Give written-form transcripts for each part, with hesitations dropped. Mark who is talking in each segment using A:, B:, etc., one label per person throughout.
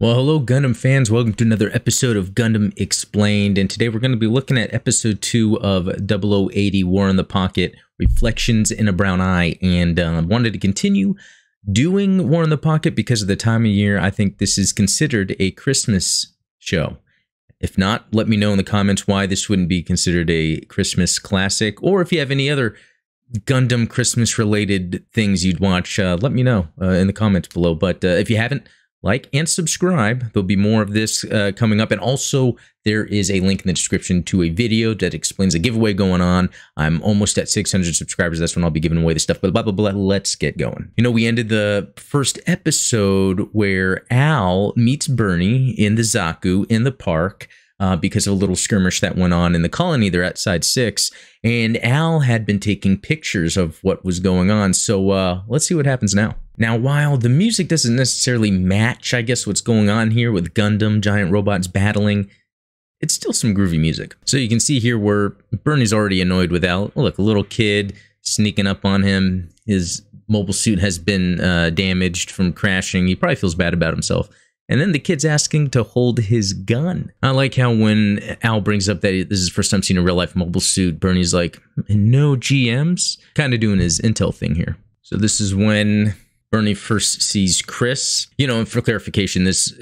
A: Well, hello Gundam fans, welcome to another episode of Gundam Explained, and today we're going to be looking at episode 2 of 0080 War in the Pocket, Reflections in a Brown Eye, and I wanted to continue doing War in the Pocket because of the time of year. I think this is considered a Christmas show. If not, let me know in the comments why this wouldn't be considered a Christmas classic, or if you have any other Gundam Christmas related things you'd watch, let me know in the comments below. But if you haven't, like and subscribe. There'll be more of this coming up. And also, there is a link in the description to a video that explains a giveaway going on. I'm almost at 600 subscribers. That's when I'll be giving away the stuff. But blah, blah, blah. Let's get going. You know, we ended the first episode where Al meets Bernie in the Zaku in the park. Because of a little skirmish that went on in the colony. They're at Side 6, and Al had been taking pictures of what was going on. So let's see what happens now. Now, while the music doesn't necessarily match, I guess, what's going on here with Gundam, giant robots battling, it's still some groovy music. So you can see here where Bernie's already annoyed with Al. Oh, look, a little kid sneaking up on him. His mobile suit has been damaged from crashing. He probably feels bad about himself. And then the kid's asking to hold his gun. I like how when Al brings up that this is the first time seeing a real-life mobile suit, Bernie's like, no GMs? Kind of doing his intel thing here. So this is when Bernie first sees Chris. You know, and for clarification, this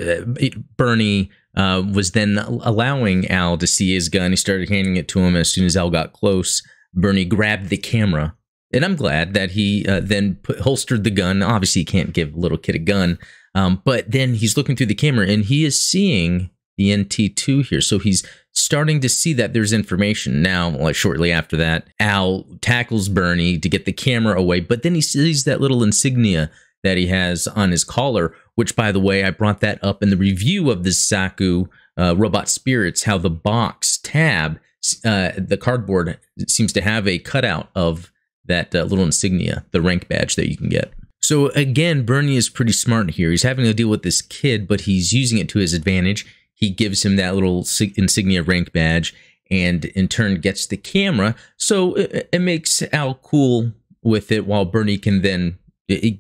A: Bernie was then allowing Al to see his gun. He started handing it to him as soon as Al got close. Bernie grabbed the camera. And I'm glad that he then holstered the gun. Obviously, you can't give a little kid a gun. But then he's looking through the camera and he is seeing the NT2 here. So he's starting to see that there's information. Now, like shortly after that, Al tackles Bernie to get the camera away. But then he sees that little insignia that he has on his collar, which, by the way, I brought that up in the review of the Zaku Robot Spirits, how the box tab, the cardboard, seems to have a cutout of that little insignia, the rank badge that you can get. So again, Bernie is pretty smart here. He's having to deal with this kid, but he's using it to his advantage. He gives him that little insignia rank badge and in turn gets the camera. So it makes Al cool with it, while Bernie can then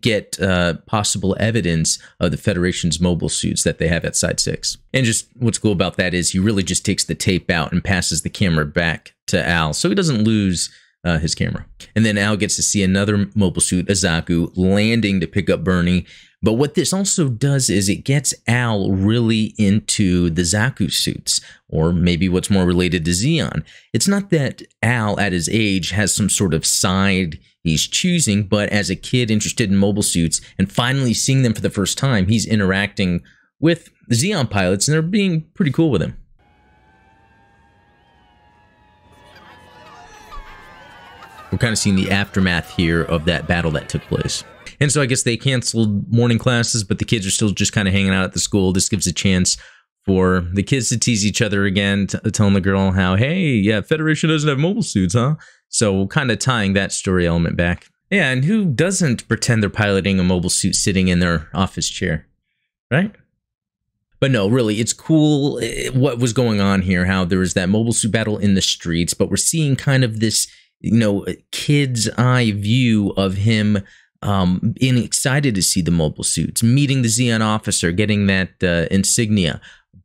A: get possible evidence of the Federation's mobile suits that they have at Side 6. And just what's cool about that is he really just takes the tape out and passes the camera back to Al, so he doesn't lose his camera. And then Al gets to see another mobile suit, a Zaku, landing to pick up Bernie. But what this also does is it gets Al really into the Zaku suits, or maybe what's more related to Zeon. It's not that Al, at his age, has some sort of side he's choosing, but as a kid interested in mobile suits and finally seeing them for the first time, he's interacting with the Zeon pilots, and they're being pretty cool with him. We're kind of seeing the aftermath here of that battle that took place. And so I guess they canceled morning classes, but the kids are still just kind of hanging out at the school. This gives a chance for the kids to tease each other again, telling the girl how, hey, yeah, Federation doesn't have mobile suits, huh? So kind of tying that story element back. Yeah, and who doesn't pretend they're piloting a mobile suit sitting in their office chair, right? But no, really, it's cool what was going on here, how there was that mobile suit battle in the streets, but we're seeing kind of this, you know, kid's eye view of him being excited to see the mobile suits, meeting the Zeon officer, getting that insignia.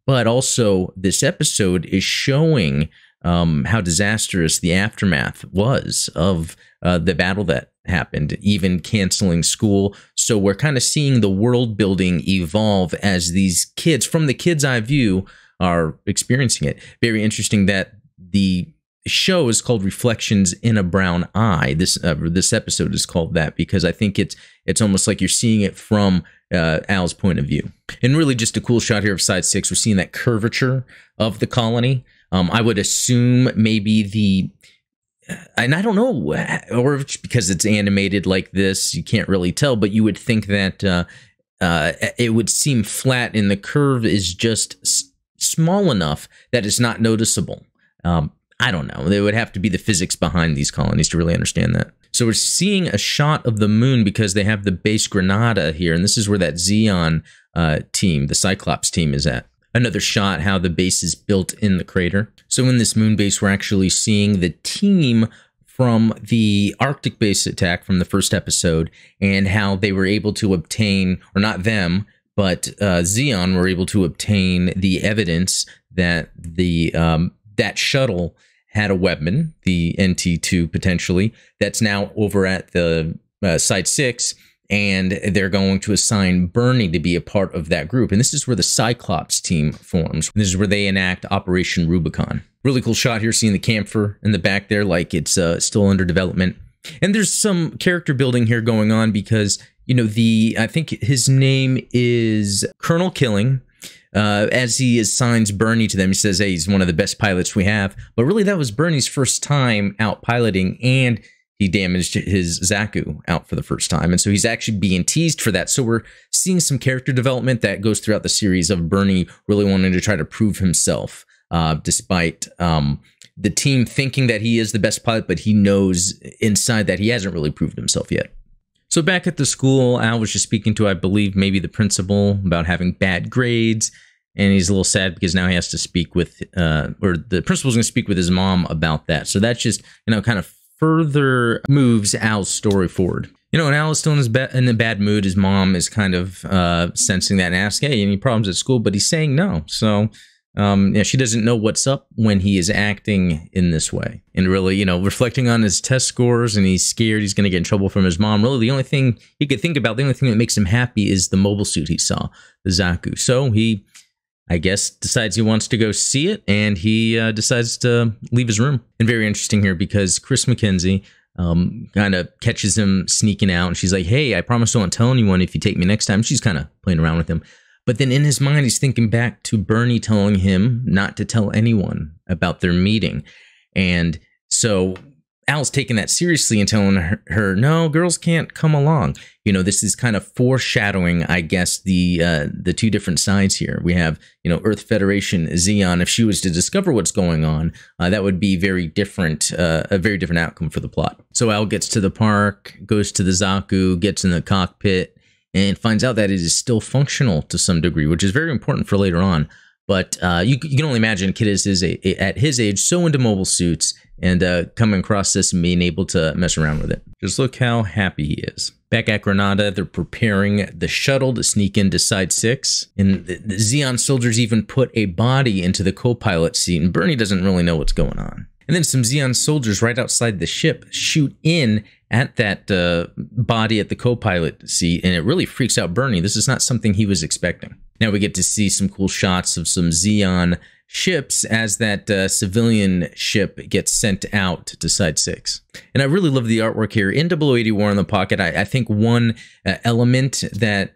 A: But also, this episode is showing how disastrous the aftermath was of the battle that happened, even canceling school. So we're kind of seeing the world building evolve as these kids, from the kid's eye view, are experiencing it. Very interesting that the show is called Reflections in a Brown Eye. This episode is called that because I think it's almost like you're seeing it from Al's point of view. And really just a cool shot here of Side 6. We're seeing that curvature of the colony. I would assume maybe and I don't know, or because it's animated like this, you can't really tell, but you would think that it would seem flat and the curve is just small enough that it's not noticeable. I don't know. There would have to be the physics behind these colonies to really understand that. So we're seeing a shot of the moon because they have the base Granada here. And this is where that Zeon team, the Cyclops team, is at. Another shot how the base is built in the crater. So in this moon base, we're actually seeing the team from the Arctic base attack from the first episode and how they were able to obtain, or not them, but Zeon were able to obtain the evidence that that shuttle had a weapon, the NT-2 potentially, that's now over at the Site 6, and they're going to assign Bernie to be a part of that group. And this is where the Cyclops team forms. This is where they enact Operation Rubicon. Really cool shot here, seeing the camphor in the back there, like it's still under development. And there's some character building here going on because, you know, I think his name is Colonel Killing. As he assigns Bernie to them, he says, hey, he's one of the best pilots we have. But really, that was Bernie's first time out piloting, and he damaged his Zaku out for the first time. And so he's actually being teased for that. So we're seeing some character development that goes throughout the series of Bernie really wanting to try to prove himself, despite the team thinking that he is the best pilot, but he knows inside that he hasn't really proved himself yet. So back at the school, Al was just speaking to, I believe, maybe the principal about having bad grades. And he's a little sad because now he has to speak with, or the principal's going to speak with his mom about that. So that's just, you know, kind of further moves Al's story forward. You know, and Al is still in a bad mood. His mom is kind of sensing that and asking, hey, any problems at school? But he's saying no. So yeah, she doesn't know what's up when he is acting in this way. And really, you know, reflecting on his test scores, and he's scared he's going to get in trouble from his mom. Really, the only thing he could think about, the only thing that makes him happy is the mobile suit he saw, the Zaku. So he, I guess, decides he wants to go see it, and he decides to leave his room. And very interesting here because Chris McKenzie kind of catches him sneaking out, and she's like, hey, I promise I won't tell anyone if you take me next time. She's kind of playing around with him. But then in his mind, he's thinking back to Bernie telling him not to tell anyone about their meeting. And so Al's taking that seriously and telling her, no, girls can't come along. You know, this is kind of foreshadowing, I guess, the two different sides here. We have, you know, Earth Federation, Zeon. If she was to discover what's going on, that would be very different, a very different outcome for the plot. So Al gets to the park, goes to the Zaku, gets in the cockpit, and finds out that it is still functional to some degree, which is very important for later on. But you can only imagine a kid at his age so into mobile suits and coming across this and being able to mess around with it. Just look how happy he is. Back at Granada, they're preparing the shuttle to sneak into Side 6. And the Zeon soldiers even put a body into the co-pilot seat, and Bernie doesn't really know what's going on. And then some Zeon soldiers right outside the ship shoot in at that body at the co-pilot seat, and it really freaks out Bernie. This is not something he was expecting. Now we get to see some cool shots of some Zeon ships as that civilian ship gets sent out to Side 6. And I really love the artwork here. In 0080 War in the Pocket, I think one element that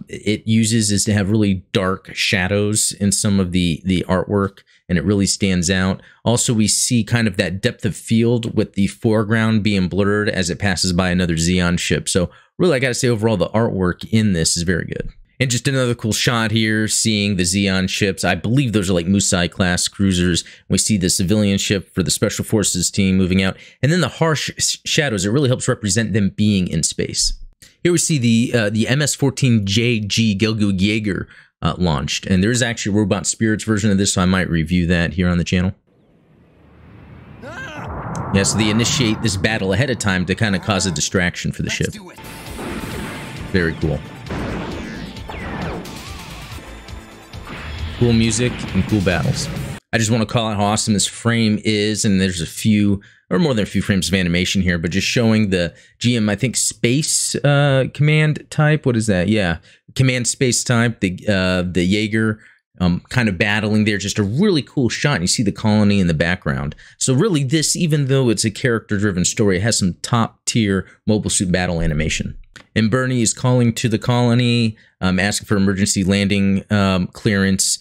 A: it uses is to have really dark shadows in some of the artwork, and it really stands out. Also, we see kind of that depth of field with the foreground being blurred as it passes by another Zeon ship. So really, I gotta say, overall, the artwork in this is very good. And just another cool shot here, seeing the Zeon ships. I believe those are like Musai-class cruisers. We see the civilian ship for the Special Forces team moving out. And then the harsh shadows, it really helps represent them being in space. Here we see the MS-14JG Gelgu Jaeger launched. And there's actually a Robot Spirits version of this, so I might review that here on the channel. Yeah, so they initiate this battle ahead of time to kind of cause a distraction for the ship. Very cool. Cool music and cool battles. I just want to call out how awesome this frame is, and there's a few, or more than a few frames of animation here, but just showing the GM, I think, space command type. What is that? Yeah, command space type, the Jaeger kind of battling there. Just a really cool shot. You see the colony in the background. So really this, even though it's a character-driven story, it has some top-tier mobile suit battle animation. And Bernie is calling to the colony, asking for emergency landing clearance,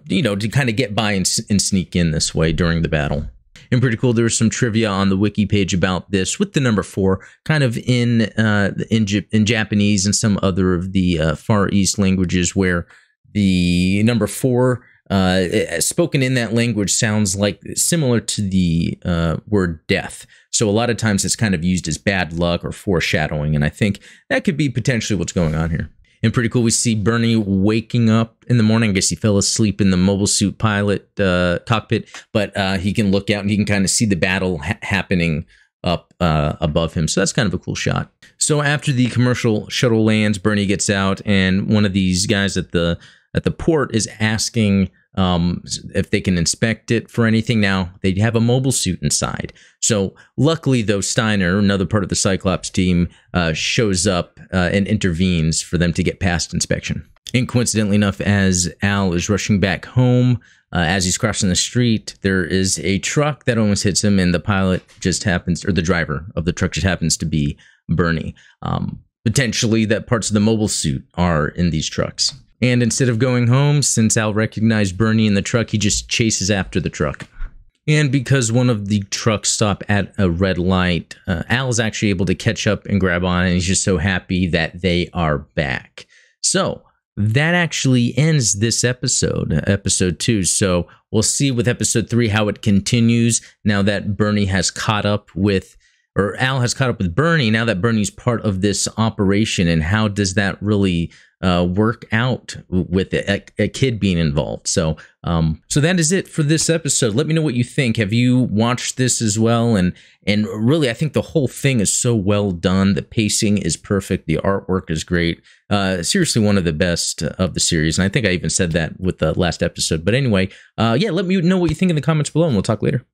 A: you know, to kind of get by and sneak in this way during the battle. And pretty cool, there's some trivia on the wiki page about this with the number 4, kind of in Japanese and some other of the Far East languages, where the number 4 spoken in that language sounds like similar to the word death. So a lot of times it's kind of used as bad luck or foreshadowing, and I think that could be potentially what's going on here. And pretty cool, we see Bernie waking up in the morning. I guess he fell asleep in the mobile suit pilot cockpit, but he can look out and he can kind of see the battle happening up above him. So that's kind of a cool shot. So after the commercial shuttle lands, Bernie gets out, and one of these guys at the port is asking if they can inspect it for anything. Now, they have a mobile suit inside. So luckily, though, Steiner, another part of the Cyclops team, shows up and intervenes for them to get past inspection. And coincidentally enough, as Al is rushing back home, as he's crossing the street, there is a truck that almost hits him, and the pilot just happens, or the driver of the truck just happens to be Bernie. Potentially that parts of the mobile suit are in these trucks. And instead of going home, since Al recognized Bernie in the truck, he just chases after the truck. And because one of the trucks stopped at a red light, Al is actually able to catch up and grab on, and he's just so happy that they are back. So that actually ends this episode, episode 2. So we'll see with episode 3 how it continues now that Bernie has caught up with, or Al has caught up with Bernie, now that Bernie's part of this operation, and how does that really work out with a kid being involved. So so that is it for this episode. Let me know what you think. Have you watched this as well? And really, I think the whole thing is so well done. The pacing is perfect. The artwork is great. Seriously, one of the best of the series. And I think I even said that with the last episode. But anyway, yeah, let me know what you think in the comments below, and we'll talk later.